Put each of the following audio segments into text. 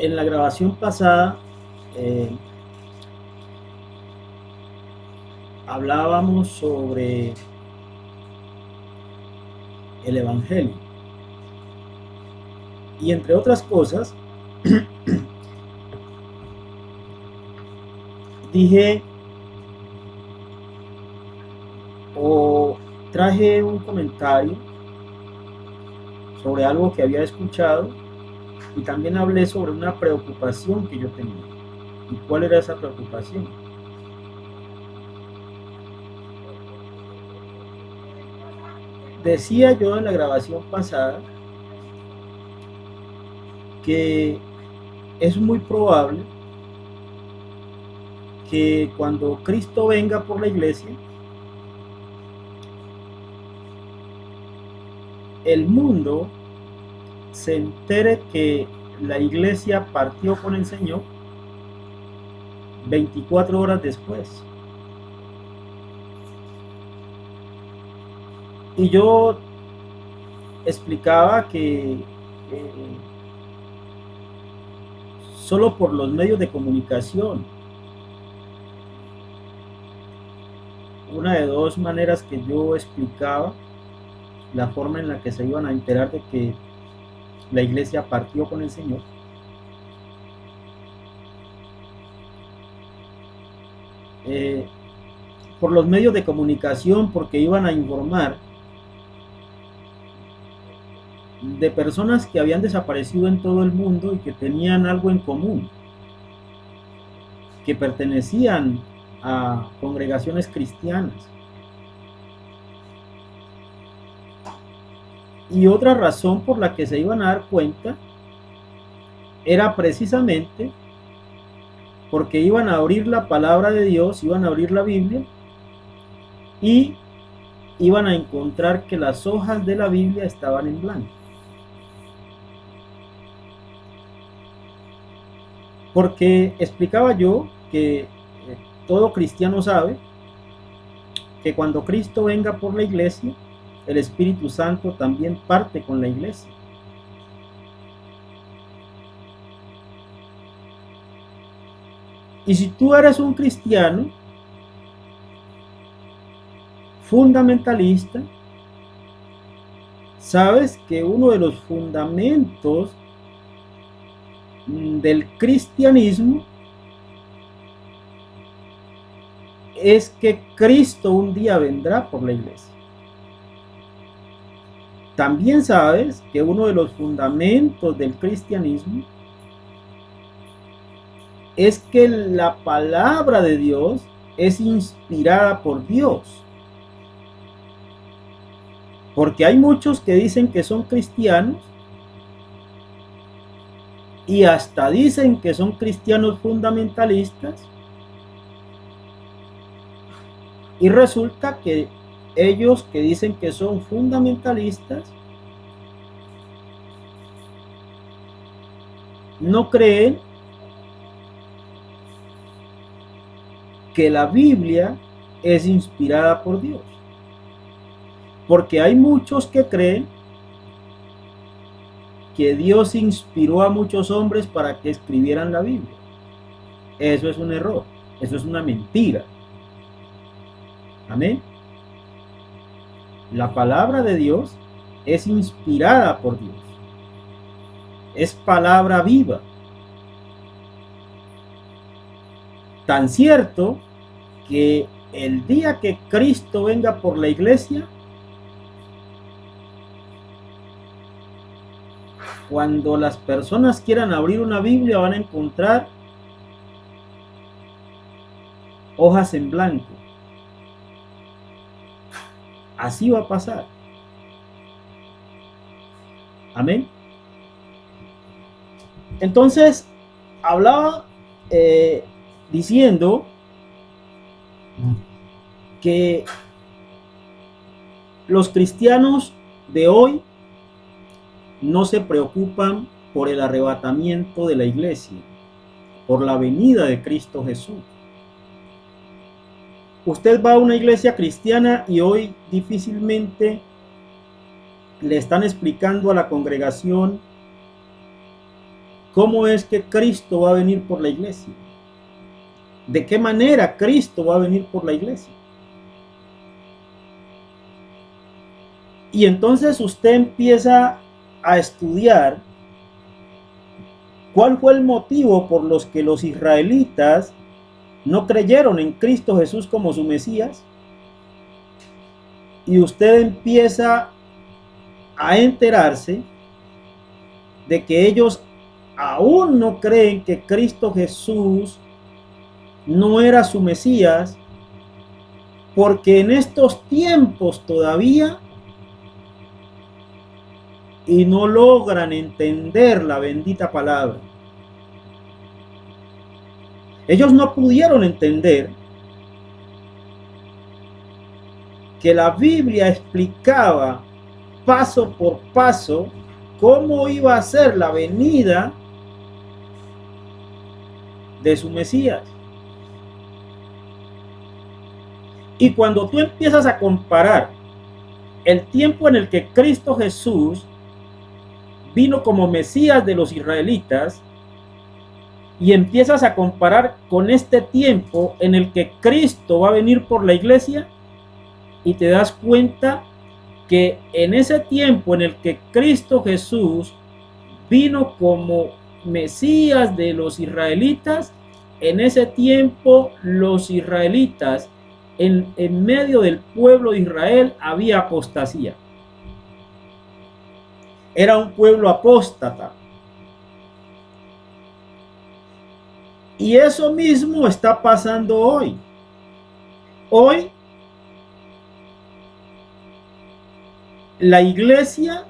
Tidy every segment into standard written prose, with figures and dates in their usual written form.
En la grabación pasada hablábamos sobre el Evangelio y entre otras cosas dije o traje un comentario sobre algo que había escuchado y también hablé sobre una preocupación que yo tenía. ¿Y cuál era esa preocupación? Decía yo en la grabación pasada que es muy probable que cuando Cristo venga por la iglesia, el mundo se entere que la iglesia partió con el Señor 24 horas después. Y yo explicaba que solo por los medios de comunicación, una de dos maneras que yo explicaba la forma en la que se iban a enterar de que la iglesia partió con el Señor, por los medios de comunicación, porque iban a informar de personas que habían desaparecido en todo el mundo y que tenían algo en común, que pertenecían a congregaciones cristianas. Y otra razón por la que se iban a dar cuenta era precisamente porque iban a abrir la palabra de Dios, iban a abrir la Biblia y iban a encontrar que las hojas de la Biblia estaban en blanco. Porque explicaba yo que todo cristiano sabe que cuando Cristo venga por la iglesia, el Espíritu Santo también parte con la iglesia. Y si tú eres un cristiano fundamentalista, sabes que uno de los fundamentos del cristianismo es que Cristo un día vendrá por la iglesia. También sabes que uno de los fundamentos del cristianismo es que la palabra de Dios es inspirada por Dios. Porque hay muchos que dicen que son cristianos y hasta dicen que son cristianos fundamentalistas y resulta que ellos que dicen que son fundamentalistas no creen que la Biblia es inspirada por Dios. Porque hay muchos que creen que Dios inspiró a muchos hombres para que escribieran la Biblia. Eso es un error, eso es una mentira. Amén. La palabra de Dios es inspirada por Dios. Es palabra viva. Tan cierto que el día que Cristo venga por la iglesia, cuando las personas quieran abrir una Biblia van a encontrar hojas en blanco. Así va a pasar. Amén. Entonces, hablaba diciendo que los cristianos de hoy no se preocupan por el arrebatamiento de la iglesia, por la venida de Cristo Jesús. Usted va a una iglesia cristiana y hoy difícilmente le están explicando a la congregación ¿cómo es que Cristo va a venir por la iglesia? ¿De qué manera Cristo va a venir por la iglesia? Y entonces usted empieza a estudiar cuál fue el motivo por los que los israelitas no creyeron en Cristo Jesús como su Mesías. Y usted empieza a enterarse de que ellos aún no creen que Cristo Jesús no era su Mesías, porque en estos tiempos todavía y no logran entender la bendita palabra. Ellos no pudieron entender que la Biblia explicaba paso por paso cómo iba a ser la venida de su Mesías. Y cuando tú empiezas a comparar el tiempo en el que Cristo Jesús vino como Mesías de los israelitas y empiezas a comparar con este tiempo en el que Cristo va a venir por la iglesia, y te das cuenta que en ese tiempo en el que Cristo Jesús vino como Mesías de los israelitas, en ese tiempo los israelitas, en medio del pueblo de Israel había apostasía. Era un pueblo apóstata. Y eso mismo está pasando hoy. Hoy la iglesia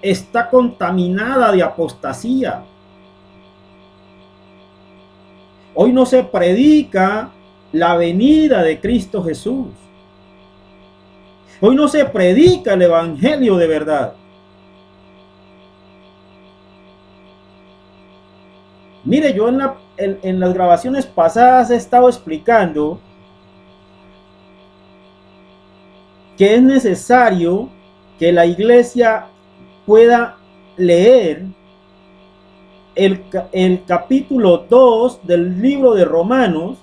está contaminada de apostasía. Hoy no se predica la venida de Cristo Jesús. Hoy no se predica el evangelio de verdad. Mire, yo en las grabaciones pasadas he estado explicando que es necesario que la iglesia pueda leer el capítulo 2 del libro de Romanos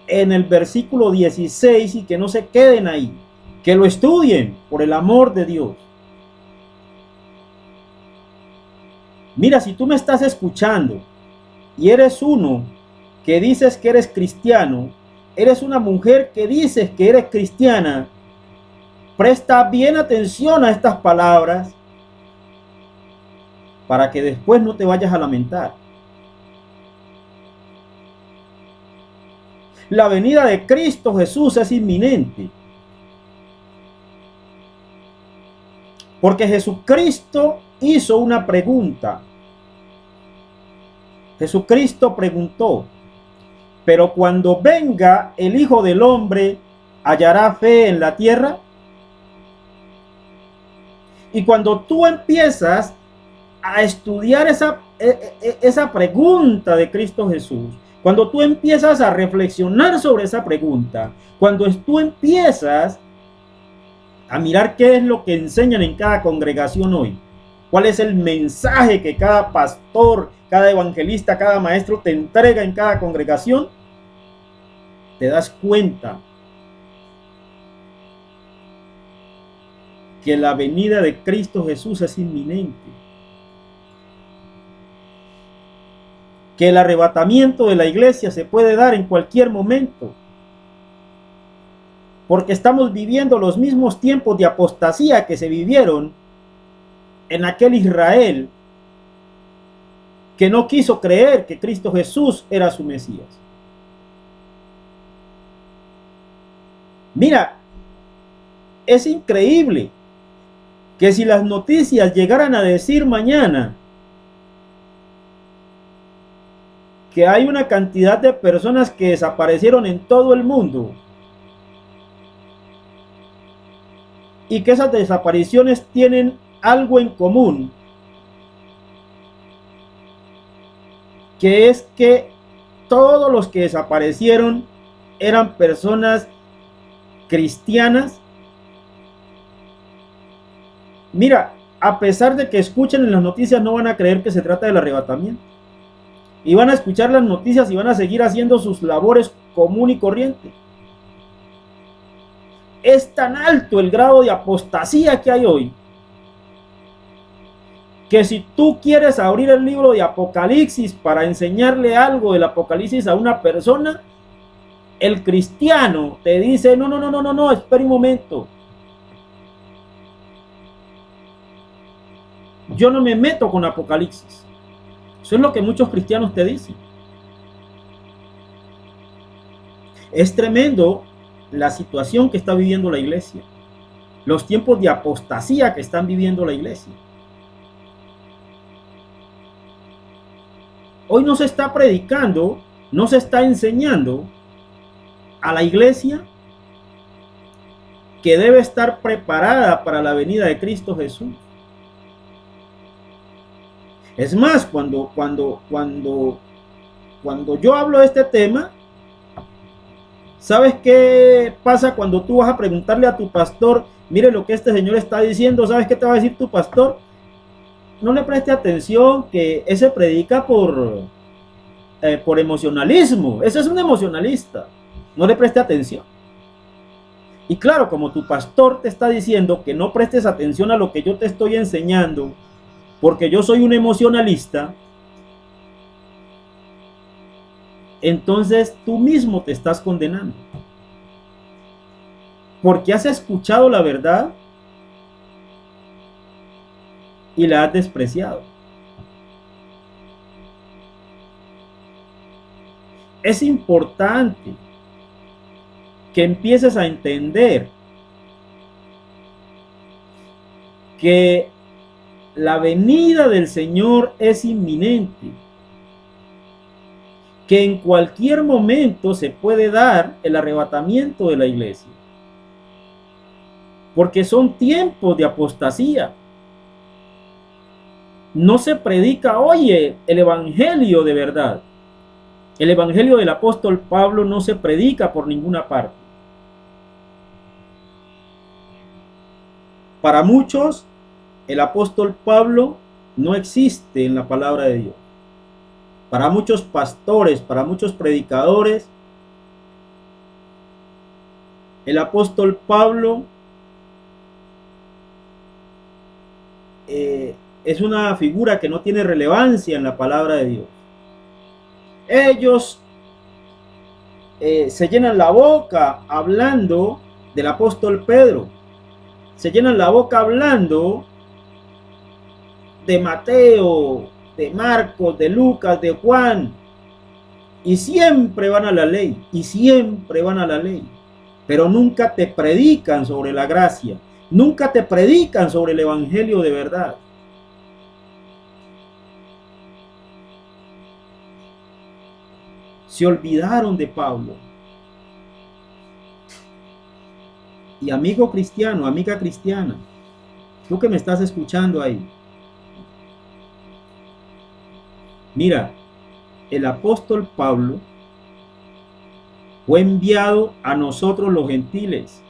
en el versículo 16 y que no se queden ahí, que lo estudien por el amor de Dios. Mira, si tú me estás escuchando y eres uno que dices que eres cristiano, eres una mujer que dices que eres cristiana, presta bien atención a estas palabras para que después no te vayas a lamentar. La venida de Cristo Jesús es inminente, porque Jesucristo hizo una pregunta. Jesucristo preguntó: pero cuando venga el Hijo del Hombre, ¿hallará fe en la tierra? Y cuando tú empiezas a estudiar esa pregunta de Cristo Jesús, cuando tú empiezas a reflexionar sobre esa pregunta, cuando tú empiezas a mirar qué es lo que enseñan en cada congregación hoy, cuál es el mensaje que cada pastor, cada evangelista, cada maestro te entrega en cada congregación, te das cuenta que la venida de Cristo Jesús es inminente, que el arrebatamiento de la iglesia se puede dar en cualquier momento, porque estamos viviendo los mismos tiempos de apostasía que se vivieron en aquel Israel que no quiso creer que Cristo Jesús era su Mesías. Mira, es increíble que si las noticias llegaran a decir mañana que hay una cantidad de personas que desaparecieron en todo el mundo y que esas desapariciones tienen algo en común, que es que todos los que desaparecieron eran personas cristianas. Mira, a pesar de que escuchen en las noticias, no van a creer que se trata del arrebatamiento. Y van a escuchar las noticias y van a seguir haciendo sus labores común y corriente. Es tan alto el grado de apostasía que hay hoy, que si tú quieres abrir el libro de Apocalipsis para enseñarle algo del Apocalipsis a una persona, el cristiano te dice, no, espera un momento. Yo no me meto con Apocalipsis. Eso es lo que muchos cristianos te dicen. Es tremendo la situación que está viviendo la iglesia, los tiempos de apostasía que están viviendo la iglesia. Hoy no se está predicando, no se está enseñando a la iglesia que debe estar preparada para la venida de Cristo Jesús. Es más, cuando yo hablo de este tema, ¿sabes qué pasa cuando tú vas a preguntarle a tu pastor, mire lo que este señor está diciendo? ¿Sabes qué te va a decir tu pastor? No le preste atención, que ese predica por emocionalismo. Ese es un emocionalista. No le preste atención. Y claro, como tu pastor te está diciendo que no prestes atención a lo que yo te estoy enseñando, porque yo soy un emocionalista, entonces tú mismo te estás condenando. Porque has escuchado la verdad y la has despreciado. Es importante que empieces a entender que la venida del Señor es inminente, que en cualquier momento se puede dar el arrebatamiento de la iglesia, porque son tiempos de apostasía. No se predica, oye, el evangelio de verdad. El evangelio del apóstol Pablo no se predica por ninguna parte. Para muchos, el apóstol Pablo no existe en la palabra de Dios. Para muchos pastores, para muchos predicadores, el apóstol Pablo es una figura que no tiene relevancia en la palabra de Dios. Ellos se llenan la boca hablando del apóstol Pedro, se llenan la boca hablando de Mateo, de Marcos, de Lucas, de Juan, y siempre van a la ley, pero nunca te predican sobre la gracia, nunca te predican sobre el evangelio de verdad. Se olvidaron de Pablo. Y amigo cristiano, amiga cristiana, tú que me estás escuchando ahí, mira, el apóstol Pablo fue enviado a nosotros los gentiles.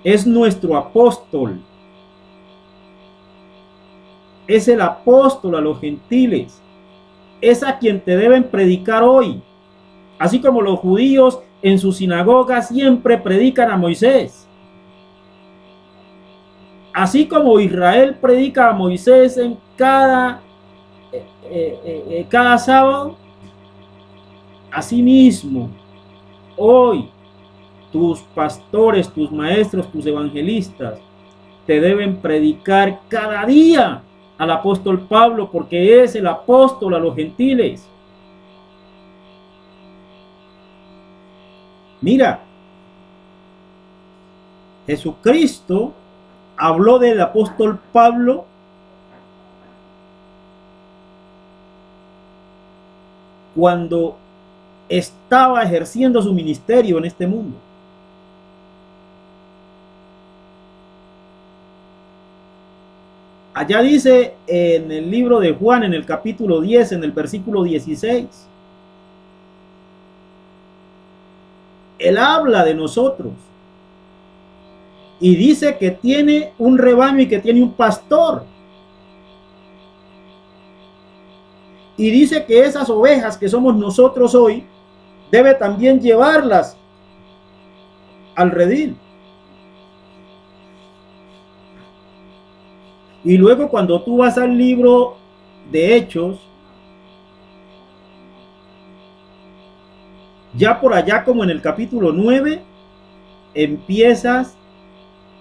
Es nuestro apóstol. Es el apóstol a los gentiles. Es a quien te deben predicar hoy. Así como los judíos en sus sinagogas siempre predican a Moisés. Así como Israel predica a Moisés en cada sábado, asimismo, hoy tus pastores, tus maestros, tus evangelistas te deben predicar cada día al apóstol Pablo, porque es el apóstol a los gentiles. Mira, Jesucristo habló del apóstol Pablo cuando estaba ejerciendo su ministerio en este mundo. Allá dice en el libro de Juan, en el capítulo 10, en el versículo 16, Él habla de nosotros. Y dice que tiene un rebaño y que tiene un pastor. Y dice que esas ovejas que somos nosotros hoy, debe también llevarlas al redil. Y luego cuando tú vas al libro de Hechos, ya por allá como en el capítulo 9, empiezas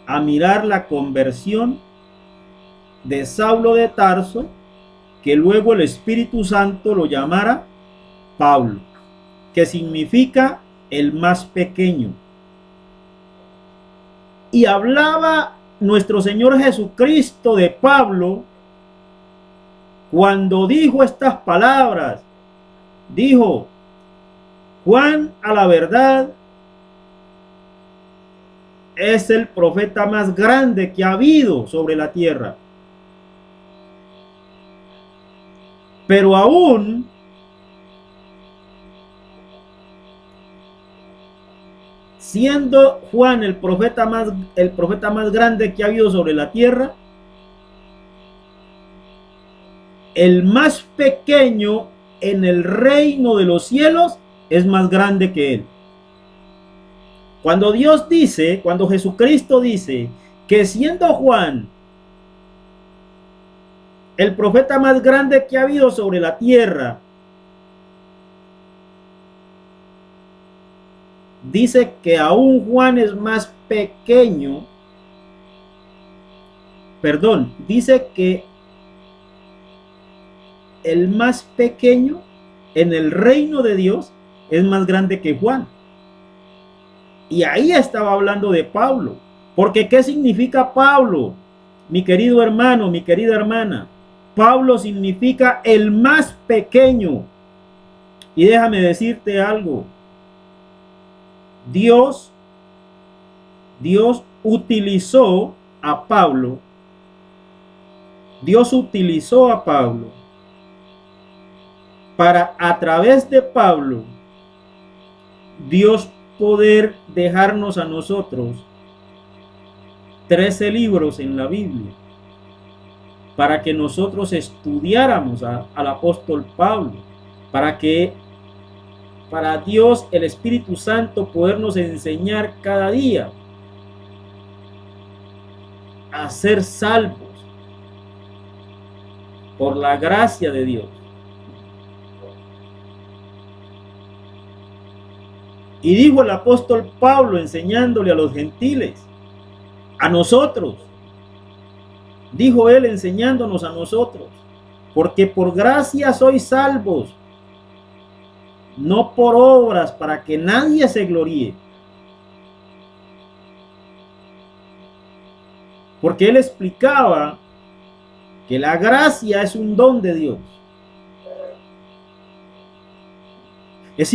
a mirar la conversión de Saulo de Tarso, que luego el Espíritu Santo lo llamara Pablo, que significa el más pequeño. Y hablaba nuestro Señor Jesucristo de Pablo cuando dijo estas palabras. Dijo: Juan, a la verdad, es el profeta más grande que ha habido sobre la tierra. Pero aún siendo Juan el profeta más grande que ha habido sobre la tierra, el más pequeño en el reino de los cielos es más grande que él. Cuando Dios dice, cuando Jesucristo dice que siendo Juan el profeta más grande que ha habido sobre la tierra, dice que aún Juan es más pequeño, dice que el más pequeño en el reino de Dios es más grande que Juan. Y ahí estaba hablando de Pablo. Porque ¿qué significa Pablo? Mi querido hermano, mi querida hermana, Pablo significa el más pequeño. Y déjame decirte algo. Dios utilizó a Pablo. Dios utilizó a Pablo para, a través de Pablo, Dios poder dejarnos a nosotros 13 libros en la Biblia para que nosotros estudiáramos al apóstol Pablo, para Dios el Espíritu Santo podernos enseñar cada día a ser salvos por la gracia de Dios. Y dijo el apóstol Pablo enseñándole a los gentiles, a nosotros, dijo él enseñándonos a nosotros, porque por gracia sois salvos, no por obras, para que nadie se gloríe. Porque él explicaba que la gracia es un don de Dios. Es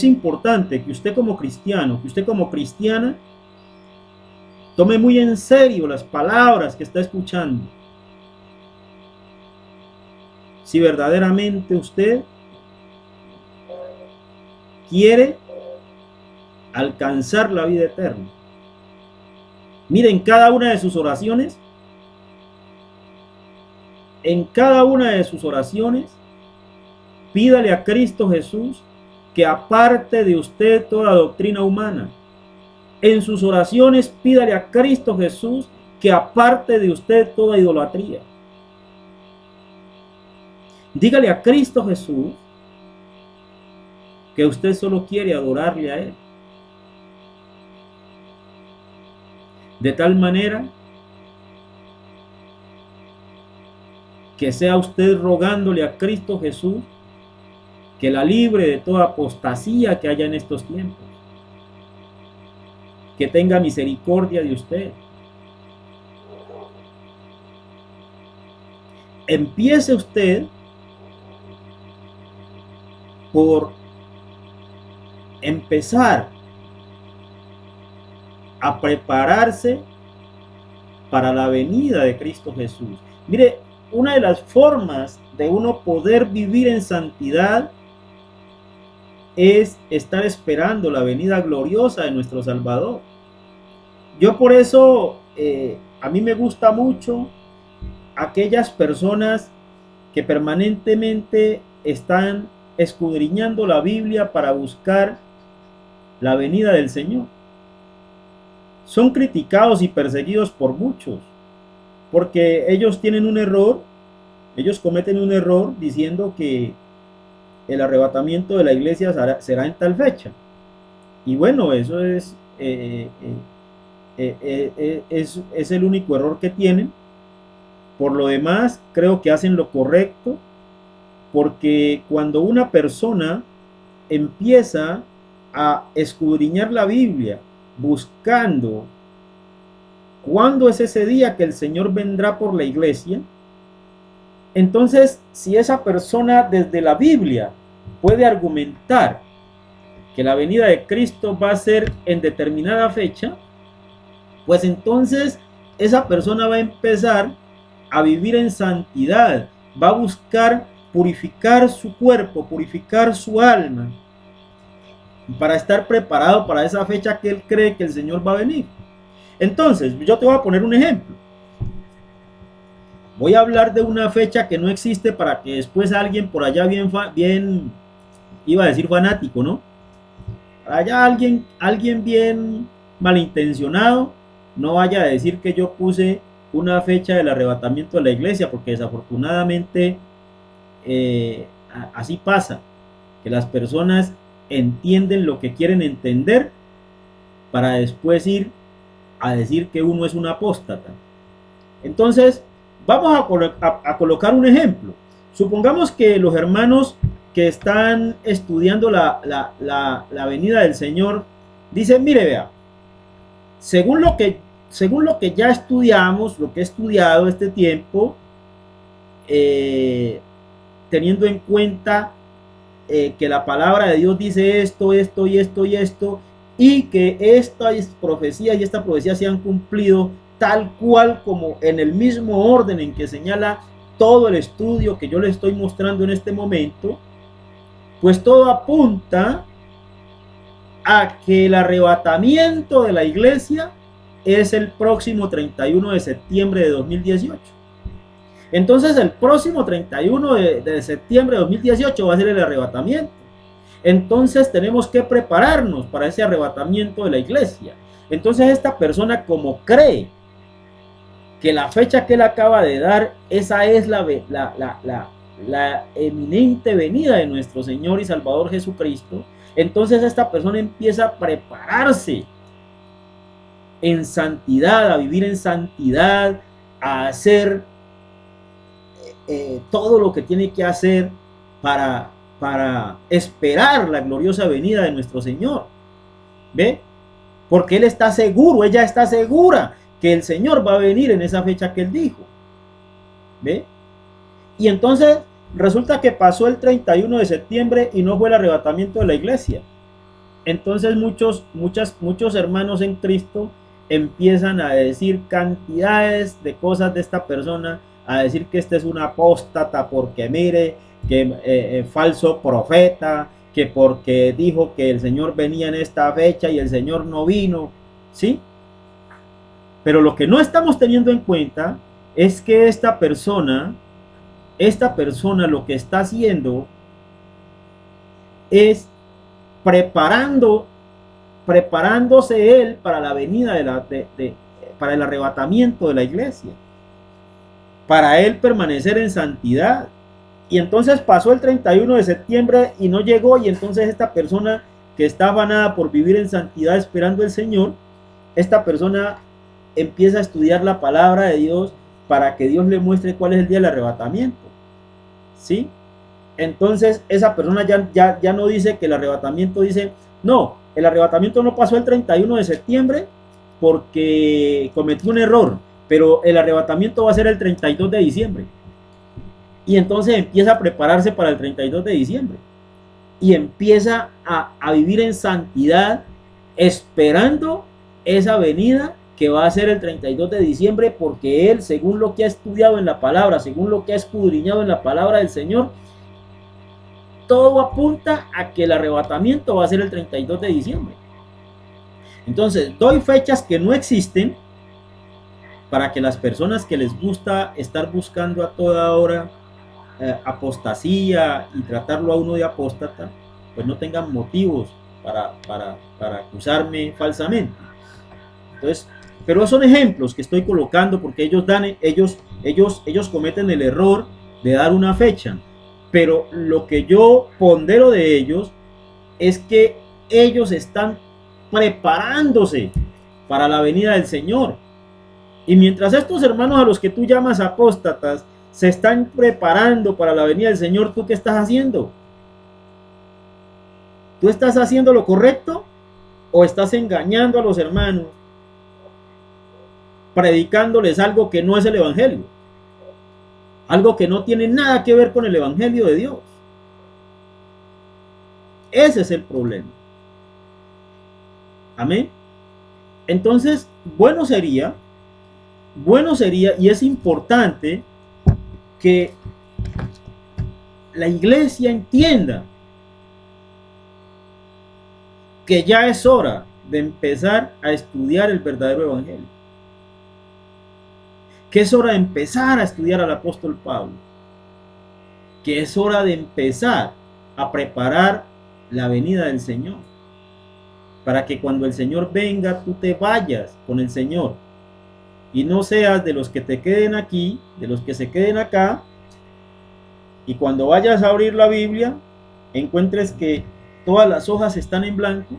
importante que usted como cristiano, que usted como cristiana, tome muy en serio las palabras que está escuchando. Si verdaderamente usted quiere alcanzar la vida eterna. Miren, cada una de sus oraciones, pídale a Cristo Jesús que aparte de usted toda doctrina humana. En sus oraciones pídale a Cristo Jesús que aparte de usted toda idolatría. Dígale a Cristo Jesús que usted solo quiere adorarle a Él. De tal manera que sea usted rogándole a Cristo Jesús que la libre de toda apostasía que haya en estos tiempos. Que tenga misericordia de usted. Empiece usted por empezar a prepararse para la venida de Cristo Jesús. Mire, una de las formas de uno poder vivir en santidad es estar esperando la venida gloriosa de nuestro Salvador. Yo por eso, a mí me gusta mucho aquellas personas que permanentemente están escudriñando la Biblia para buscar la venida del Señor. Son criticados y perseguidos por muchos, porque ellos tienen un error, ellos cometen un error diciendo que el arrebatamiento de la iglesia será en tal fecha. Y bueno, eso es el único error que tienen. Por lo demás, creo que hacen lo correcto, porque cuando una persona empieza a escudriñar la Biblia buscando cuándo es ese día que el Señor vendrá por la iglesia, entonces si esa persona desde la Biblia puede argumentar que la venida de Cristo va a ser en determinada fecha, pues entonces esa persona va a empezar a vivir en santidad, va a buscar purificar su cuerpo, purificar su alma, para estar preparado para esa fecha que él cree que el Señor va a venir. Entonces, yo te voy a poner un ejemplo. Voy a hablar de una fecha que no existe para que después alguien por allá bien iba a decir fanático, ¿no? Para allá alguien bien malintencionado no vaya a decir que yo puse una fecha del arrebatamiento de la iglesia, porque desafortunadamente así pasa, que las personas entienden lo que quieren entender para después ir a decir que uno es un apóstata. Entonces, vamos a colocar un ejemplo. Supongamos que los hermanos que están estudiando la venida del Señor dicen, mire, vea, según lo que ya estudiamos, lo que he estudiado este tiempo, teniendo en cuenta que la palabra de Dios dice esto, esto y esto y esto, y que esta profecía se han cumplido tal cual como en el mismo orden en que señala todo el estudio que yo les estoy mostrando en este momento, pues todo apunta a que el arrebatamiento de la iglesia es el próximo 31 de septiembre de 2018. Entonces el próximo 31 de septiembre de 2018 va a ser el arrebatamiento. Entonces tenemos que prepararnos para ese arrebatamiento de la iglesia. Entonces esta persona, como cree que la fecha que él acaba de dar, esa es la eminente venida de nuestro Señor y Salvador Jesucristo, entonces esta persona empieza a prepararse en santidad, a vivir en santidad, a hacer todo lo que tiene que hacer para esperar la gloriosa venida de nuestro Señor. ¿Ve? Porque él está seguro, ella está segura que el Señor va a venir en esa fecha que él dijo. ¿Ve? Y entonces resulta que pasó el 31 de septiembre y no fue el arrebatamiento de la iglesia. Entonces muchos hermanos en Cristo empiezan a decir cantidades de cosas de esta persona, a decir que este es un apóstata porque mire, que falso profeta, que porque dijo que el Señor venía en esta fecha y el Señor no vino, ¿sí? Pero lo que no estamos teniendo en cuenta es que esta persona lo que está haciendo es preparándose él para la venida para el arrebatamiento de la iglesia, para él permanecer en santidad. Y entonces pasó el 31 de septiembre y no llegó, y entonces esta persona que está afanada por vivir en santidad esperando el Señor, esta persona empieza a estudiar la palabra de Dios para que Dios le muestre cuál es el día del arrebatamiento, ¿sí? Entonces esa persona ya no dice que el arrebatamiento, dice, no, el arrebatamiento no pasó el 31 de septiembre porque cometió un error, pero el arrebatamiento va a ser el 32 de diciembre. Y entonces empieza a prepararse para el 32 de diciembre. Y empieza a vivir en santidad, esperando esa venida que va a ser el 32 de diciembre, porque él, según lo que ha estudiado en la palabra, según lo que ha escudriñado en la palabra del Señor, todo apunta a que el arrebatamiento va a ser el 32 de diciembre. Entonces, doy fechas que no existen para que las personas que les gusta estar buscando a toda hora apostasía y tratarlo a uno de apóstata, pues no tengan motivos para acusarme falsamente. Entonces, pero son ejemplos que estoy colocando porque ellos cometen el error de dar una fecha. Pero lo que yo pondero de ellos es que ellos están preparándose para la venida del Señor. Y mientras estos hermanos a los que tú llamas apóstatas se están preparando para la venida del Señor, ¿tú qué estás haciendo? ¿Tú estás haciendo lo correcto o estás engañando a los hermanos, predicándoles algo que no es el Evangelio? Algo que no tiene nada que ver con el Evangelio de Dios. Ese es el problema. Amén. Entonces, bueno sería, y es importante que la iglesia entienda que ya es hora de empezar a estudiar el verdadero evangelio, que es hora de empezar a estudiar al apóstol Pablo, que es hora de empezar a preparar la venida del Señor, para que cuando el Señor venga tú te vayas con el Señor y no seas de los que te queden aquí, de los que se queden acá, y cuando vayas a abrir la Biblia encuentres que todas las hojas están en blanco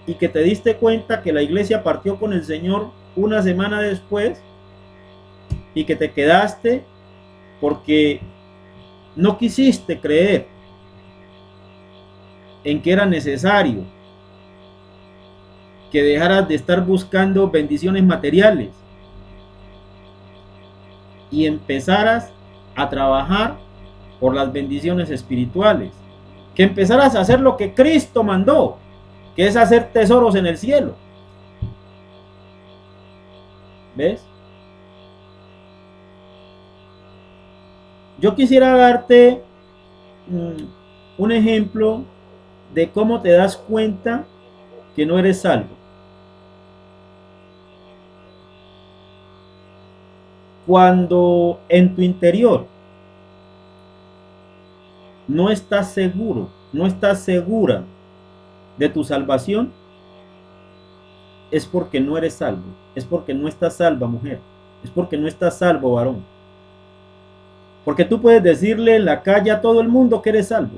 y que te diste cuenta que la iglesia partió con el Señor una semana después y que te quedaste porque no quisiste creer en que era necesario que dejaras de estar buscando bendiciones materiales y empezaras a trabajar por las bendiciones espirituales, que empezaras a hacer lo que Cristo mandó, que es hacer tesoros en el cielo. ¿Ves? Yo quisiera darte un ejemplo de cómo te das cuenta que no eres salvo. Cuando en tu interior no estás seguro, no estás segura de tu salvación, es porque no eres salvo, es porque no estás salva, mujer, es porque no estás salvo, varón. Porque tú puedes decirle en la calle a todo el mundo que eres salvo.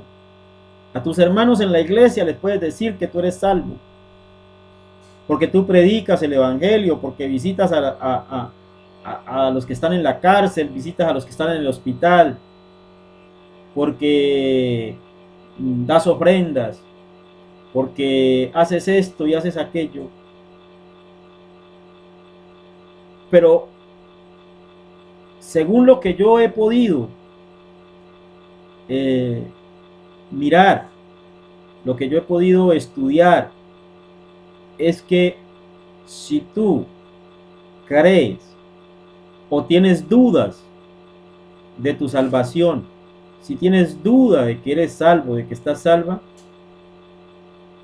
A tus hermanos en la iglesia les puedes decir que tú eres salvo. Porque tú predicas el evangelio, porque visitas a los que están en la cárcel, visitas a los que están en el hospital, porque das ofrendas, porque haces esto y haces aquello. Pero según lo que yo he podido mirar, lo que yo he podido estudiar, es que si tú crees o tienes dudas de tu salvación, si tienes duda de que eres salvo, de que estás salva,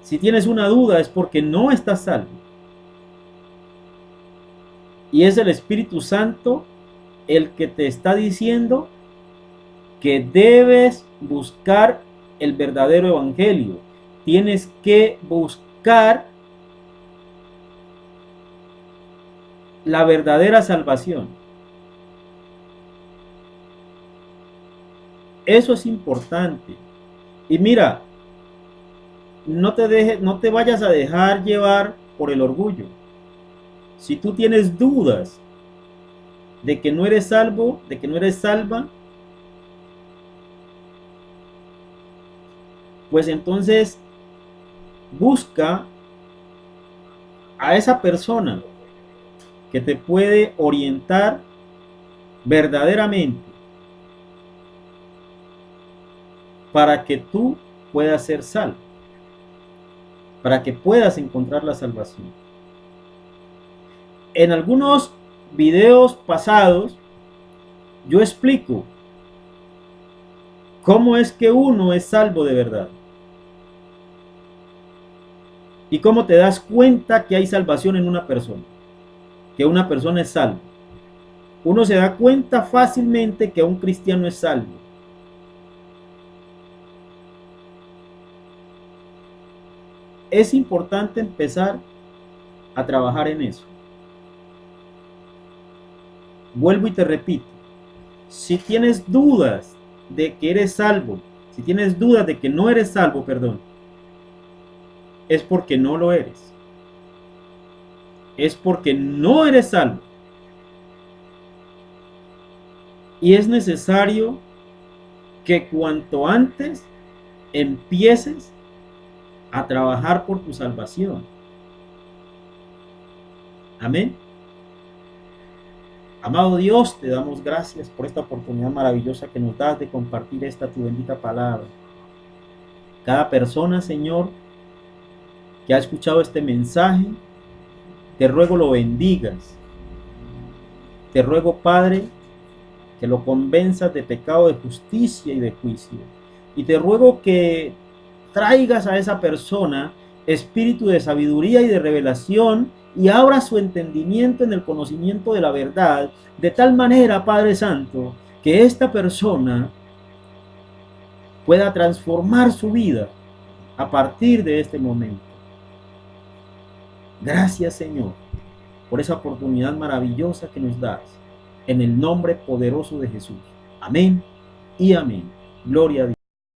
si tienes una duda es porque no estás salvo. Y es el Espíritu Santo el que te está diciendo que debes buscar el verdadero evangelio. Tienes que buscar la verdadera salvación. Eso es importante. Y mira, no te vayas a dejar llevar por el orgullo. Si tú tienes dudas de que no eres salvo, de que no eres salva, pues entonces busca a esa persona que te puede orientar verdaderamente para que tú puedas ser salvo, para que puedas encontrar la salvación. En algunos videos pasados yo explico ¿Cómo es que uno es salvo de verdad? ¿Y cómo te das cuenta que hay salvación en una persona? Que una persona es salva. Uno se da cuenta fácilmente que un cristiano es salvo. Es importante empezar a trabajar en eso. Vuelvo y te repito, si tienes dudas de que eres salvo, si tienes dudas de que no eres salvo, perdón, es porque no lo eres. Es porque no eres salvo. Y es necesario que cuanto antes empieces a trabajar por tu salvación. Amén. Amado Dios, te damos gracias por esta oportunidad maravillosa que nos das de compartir esta tu bendita palabra. Cada persona, Señor, que ha escuchado este mensaje, te ruego lo bendigas. Te ruego, Padre, que lo convenzas de pecado, de justicia y de juicio. Y te ruego que traigas a esa persona espíritu de sabiduría y de revelación y abra su entendimiento en el conocimiento de la verdad, de tal manera, Padre Santo, que esta persona pueda transformar su vida a partir de este momento. Gracias, Señor, por esa oportunidad maravillosa que nos das, en el nombre poderoso de Jesús. Amén y amén. Gloria a Dios.